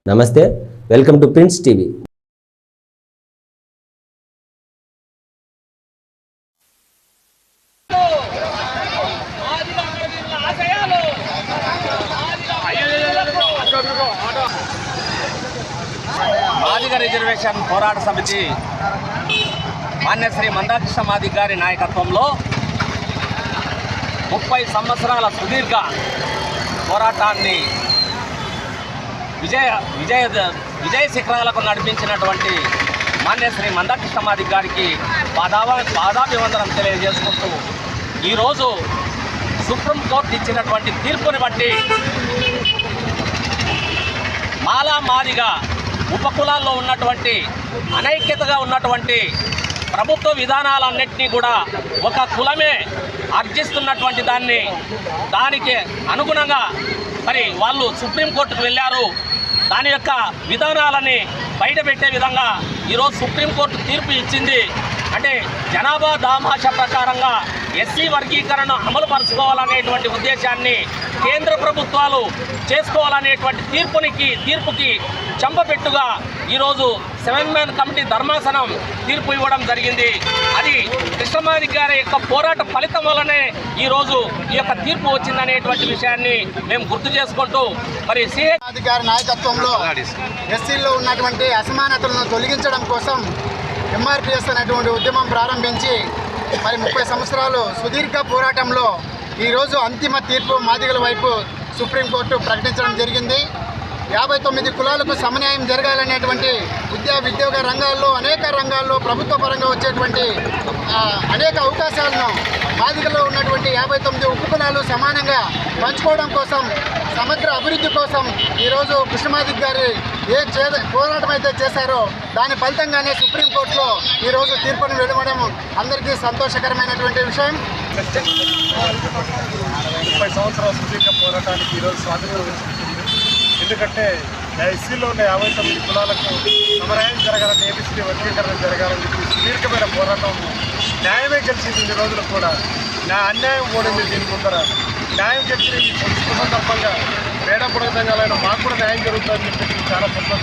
నమస్తే, welcome to prince TV. Madiga reservation పోరాట సమితి మాన్య శ్రీ మందాకృష్ణ మాదిగ గారి నాయకత్వంలో 30 సంవత్సరాల సుదీర్ఘ పోరాటాన్ని విజయ శిఖరాలకు నడిపించినటువంటి మాన్య శ్రీ మందాకృష్ణ మాదిగ గారికి పాదాభివందనం తెలియజేసుకుంటూ ఈరోజు సుప్రీంకోర్టు ఇచ్చినటువంటి తీర్పుని బట్టి మాలా మాదిగ ఉపకులాల్లో ఉన్నటువంటి అనైక్యతగా ఉన్నటువంటి ప్రభుత్వ విధానాలన్నింటినీ కూడా ఒక కులమే అర్జిస్తున్నటువంటి దానికి అనుగుణంగా మరి వాళ్ళు సుప్రీంకోర్టుకు వెళ్ళారు. దాని యొక్క విధానాలని బయటపెట్టే విధంగా ఈరోజు సుప్రీంకోర్టు తీర్పు ఇచ్చింది. అంటే జనాభా దామాష ప్రకారంగా ఎస్సీ వర్గీకరణ అమలు పరచుకోవాలనేటువంటి ఉద్దేశాన్ని కేంద్ర ప్రభుత్వాలు చేసుకోవాలనేటువంటి తీర్పుకి చంపపెట్టుగా ఈరోజు 7 మ్యాన్ కమిటీ ధర్మాసనం తీర్పు ఇవ్వడం జరిగింది. అది కృష్ణమాదిగ గారి యొక్క పోరాట ఫలితం వల్లనే ఈరోజు ఈ యొక్క తీర్పు వచ్చిందనేటువంటి విషయాన్ని మేము గుర్తు చేసుకుంటూ మరి మాదిగ గారి నాయకత్వంలో ఎస్సీల్లో ఉన్నటువంటి అసమానతలను తొలగించడం కోసం ఎంఆర్పిఎస్ అనేటువంటి ఉద్యమం ప్రారంభించి మరి 30 సంవత్సరాలు సుదీర్ఘ పోరాటంలో ఈరోజు అంతిమ తీర్పు మాదిగల వైపు సుప్రీంకోర్టు ప్రకటించడం జరిగింది. 59 కులాలకు సమన్యాయం జరగాలనేటువంటి విద్యోగ రంగాల్లో అనేక రంగాల్లో ప్రభుత్వ పరంగా వచ్చేటువంటి అనేక అవకాశాలను మాదిగలో ఉన్నటువంటి 59 ఉప కులాలు సమానంగా పంచుకోవడం కోసం సమగ్ర అభివృద్ధి కోసం ఈరోజు కృష్ణమాదిగ గారు పోరాటం అయితే చేశారో దాని ఫలితంగానే సుప్రీంకోర్టులో ఈరోజు తీర్పును వెలువడం అందరికీ సంతోషకరమైనటువంటి విషయం. 30 సంవత్సరాల సుదీర్ఘ పోరాటానికి ఈరోజు స్వాతంత్రం వచ్చింది. ఎందుకంటే ఎస్సీలో ఉన్న 59 కులాలకు సమన్యాయం జరగాలని, ఏబిసిడి వర్గీకరణ జరగాలని సుదీర్ఘమైన పోరాటం న్యాయమే గెలిచింది. ఇన్ని రోజులు కూడా అన్యాయం ఓడింది. దీని ముందర న్యాయం గెలిచిన ఈ సందర్భంగా పేడ పుడతంగా మాకు కూడా న్యాయం జరుగుతుందని చెప్పి చాలా సంతోషం.